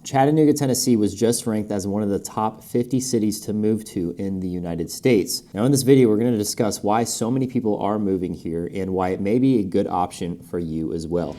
Chattanooga, Tennessee was just ranked as one of the top 50 cities to move to in the United States. Now in this video, we're going to discuss why so many people are moving here and why it may be a good option for you as well.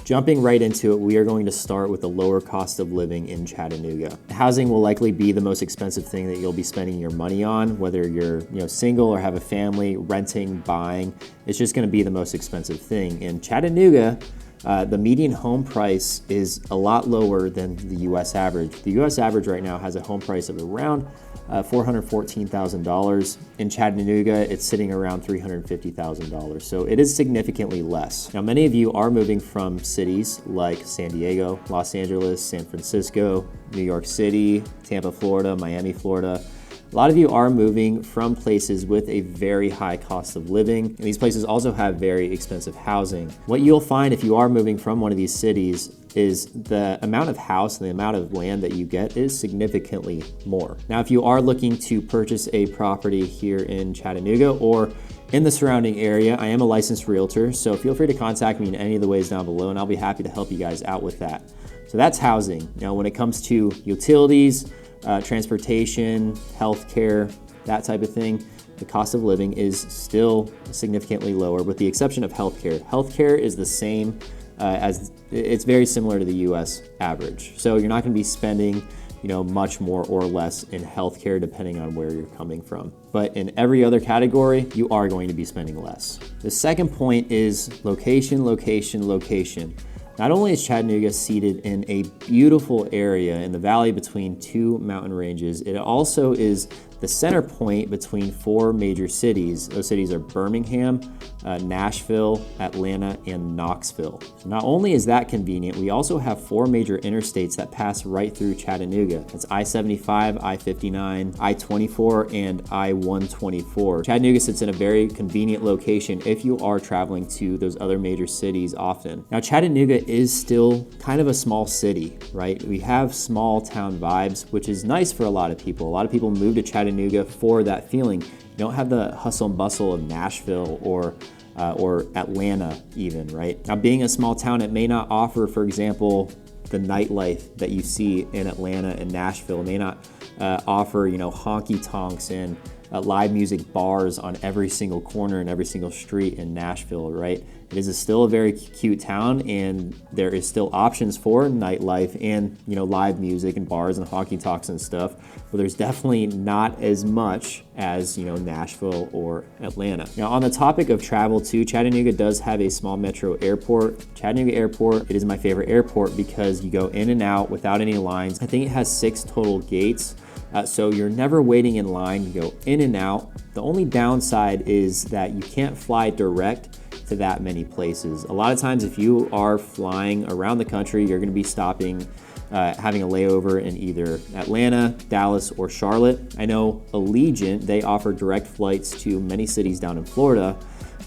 Jumping right into it, we are going to start with the lower cost of living in Chattanooga. Housing will likely be the most expensive thing that you'll be spending your money on, whether you're single or have a family, renting, buying. It's just going to be the most expensive thing. In Chattanooga, the median home price is a lot lower than the U.S. average. The U.S. average right now has a home price of around $414,000. In Chattanooga, it's sitting around $350,000. So it is significantly less. Now, many of you are moving from cities like San Diego, Los Angeles, San Francisco, New York City, Tampa, Florida, Miami, Florida. A lot of you are moving from places with a very high cost of living, and these places also have very expensive housing. What you'll find if you are moving from one of these cities is the amount of house and the amount of land that you get is significantly more. Now, if you are looking to purchase a property here in Chattanooga or in the surrounding area, I am a licensed realtor, so feel free to contact me in any of the ways down below, and I'll be happy to help you guys out with that. So that's housing. Now, when it comes to utilities, transportation, healthcare, that type of thing, the cost of living is still significantly lower, with the exception of healthcare. Healthcare is the same it's very similar to the US average. So you're not going to be spending, much more or less in healthcare depending on where you're coming from. But in every other category, you are going to be spending less. The second point is location, location, location. Not only is Chattanooga seated in a beautiful area in the valley between two mountain ranges, it also is the center point between four major cities. Those cities are Birmingham, Nashville, Atlanta, and Knoxville. So not only is that convenient, we also have four major interstates that pass right through Chattanooga. That's I-75, I-59, I-24, and I-124. Chattanooga sits in a very convenient location if you are traveling to those other major cities often. Now, Chattanooga is still kind of a small city, right? We have small town vibes, which is nice for a lot of people. A lot of people move to Chattanooga for that feeling. You don't have the hustle and bustle of Nashville or Atlanta even, right? Now, being a small town, it may not offer, for example, the nightlife that you see in Atlanta and Nashville. It may not offer, honky tonks and live music bars on every single corner and every single street in Nashville, right? It is still a very cute town, and there is still options for nightlife and live music and bars and honky tonks and stuff. But there's definitely not as much as Nashville or Atlanta. Now, on the topic of travel too, Chattanooga does have a small metro airport. Chattanooga Airport, it is my favorite airport because you go in and out without any lines. I think it has 6 total gates. So you're never waiting in line, you go in and out. The only downside is that you can't fly direct to that many places. A lot of times if you are flying around the country, you're gonna be stopping, having a layover in either Atlanta, Dallas, or Charlotte. I know Allegiant, they offer direct flights to many cities down in Florida,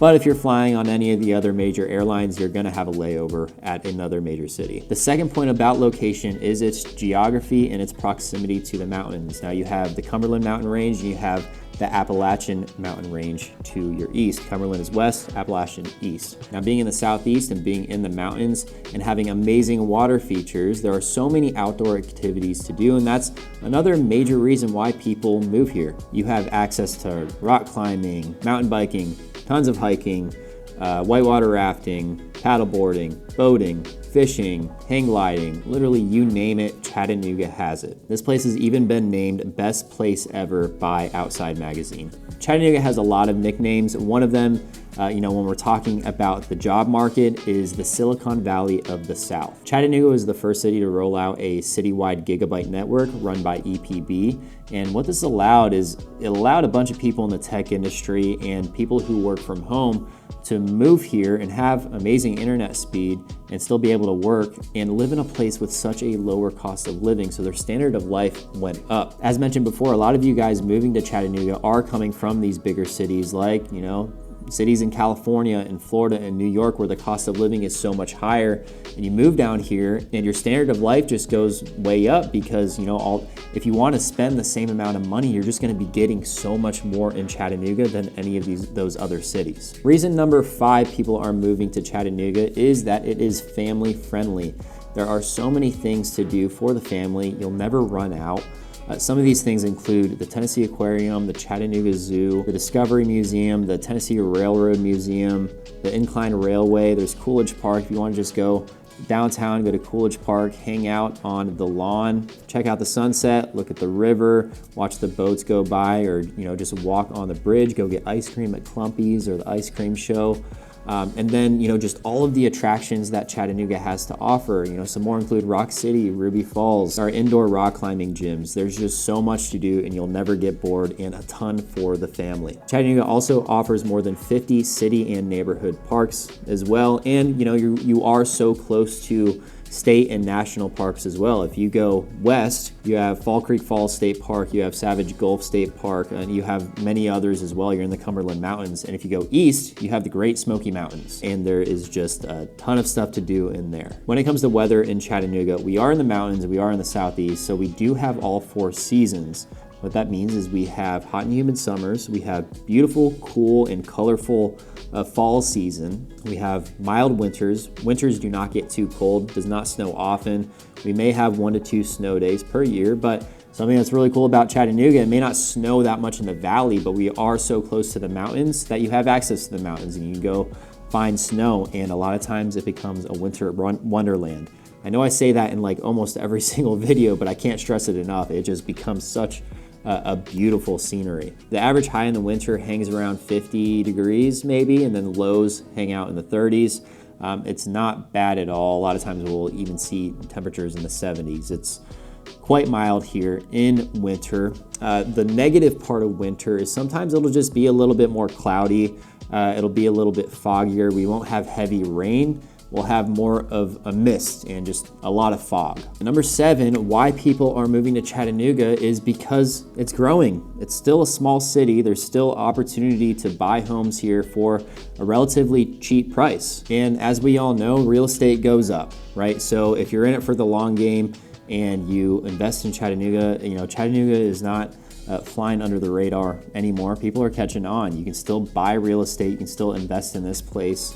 but if you're flying on any of the other major airlines, you're gonna have a layover at another major city. The second point about location is its geography and its proximity to the mountains. Now you have the Cumberland Mountain Range and you have the Appalachian Mountain Range to your east. Cumberland is west, Appalachian east. Now, being in the southeast and being in the mountains and having amazing water features, there are so many outdoor activities to do, and that's another major reason why people move here. You have access to rock climbing, mountain biking, tons of hiking, whitewater rafting, paddleboarding, boating, fishing, hang gliding, literally you name it, Chattanooga has it. This place has even been named best place ever by Outside Magazine. Chattanooga has a lot of nicknames. One of them, when we're talking about the job market, is the Silicon Valley of the South. Chattanooga was the first city to roll out a citywide gigabyte network run by EPB. And what this allowed is it allowed a bunch of people in the tech industry and people who work from home to move here and have amazing internet speed and still be able to work and live in a place with such a lower cost of living, so their standard of life went up. As mentioned before, a lot of you guys moving to Chattanooga are coming from these bigger cities like, cities in California and Florida and New York where the cost of living is so much higher, and you move down here and your standard of life just goes way up because, you know, if you want to spend the same amount of money, you're just going to be getting so much more in Chattanooga than any of those other cities. Reason number 5 people are moving to Chattanooga is that it is family friendly. There are so many things to do for the family. You'll never run out. Some of these things include the Tennessee Aquarium, the Chattanooga Zoo, the Discovery Museum, the Tennessee Railroad Museum, the Incline Railway. There's Coolidge Park if you want to just go downtown, go to Coolidge Park, hang out on the lawn, check out the sunset, look at the river, watch the boats go by, or, you know, just walk on the bridge, go get ice cream at Clumpy's or the ice cream show. And then, you know, just all of the attractions that Chattanooga has to offer. You know, some more include Rock City, Ruby Falls, our indoor rock climbing gyms. There's just so much to do and you'll never get bored, and a ton for the family. Chattanooga also offers more than 50 city and neighborhood parks as well. And, you know, you are so close to state and national parks as well. If you go west, you have Fall Creek Falls State Park, you have Savage Gulf State Park, and you have many others as well. You're in the Cumberland Mountains. And if you go east, you have the Great Smoky Mountains. And there is just a ton of stuff to do in there. When it comes to weather in Chattanooga, we are in the mountains, we are in the southeast, so we do have all 4 seasons. What that means is we have hot and humid summers, we have beautiful, cool, and colorful fall season. We have mild winters. Winters do not get too cold, does not snow often. We may have 1 to 2 snow days per year, but something that's really cool about Chattanooga, it may not snow that much in the valley, but we are so close to the mountains that you have access to the mountains and you can go find snow, and a lot of times it becomes a winter wonderland. I know I say that in like almost every single video, but I can't stress it enough. It just becomes such a beautiful scenery. The average high in the winter hangs around 50 degrees maybe, and then lows hang out in the 30s. It's not bad at all. A lot of times we'll even see temperatures in the 70s. It's quite mild here in winter. The negative part of winter is sometimes it'll just be a little bit more cloudy. It'll be a little bit foggier. We won't have heavy rain. We'll have more of a mist and just a lot of fog. Number 7, why people are moving to Chattanooga is because it's growing. It's still a small city. There's still opportunity to buy homes here for a relatively cheap price. And as we all know, real estate goes up, right? So if you're in it for the long game and you invest in Chattanooga, you know, Chattanooga is not flying under the radar anymore. People are catching on. You can still buy real estate. You can still invest in this place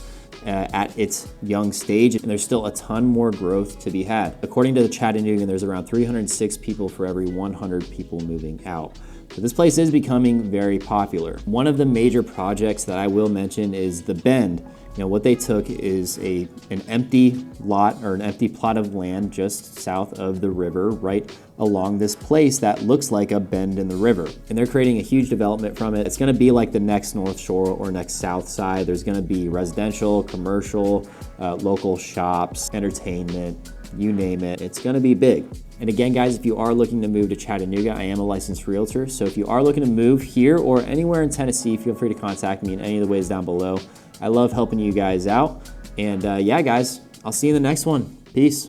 at its young stage, and there's still a ton more growth to be had. According to the Chattanooga, there's around 306 people for every 100 people moving out. So this place is becoming very popular. One of the major projects that I will mention is the Bend. You know, what they took is an empty lot or an empty plot of land just south of the river, right along this place that looks like a bend in the river. And they're creating a huge development from it. It's gonna be like the next North Shore or next South Side. There's gonna be residential, commercial, local shops, entertainment, you name it. It's gonna be big. And again, guys, if you are looking to move to Chattanooga, I am a licensed realtor. So if you are looking to move here or anywhere in Tennessee, feel free to contact me in any of the ways down below. I love helping you guys out. And yeah, guys, I'll see you in the next one. Peace.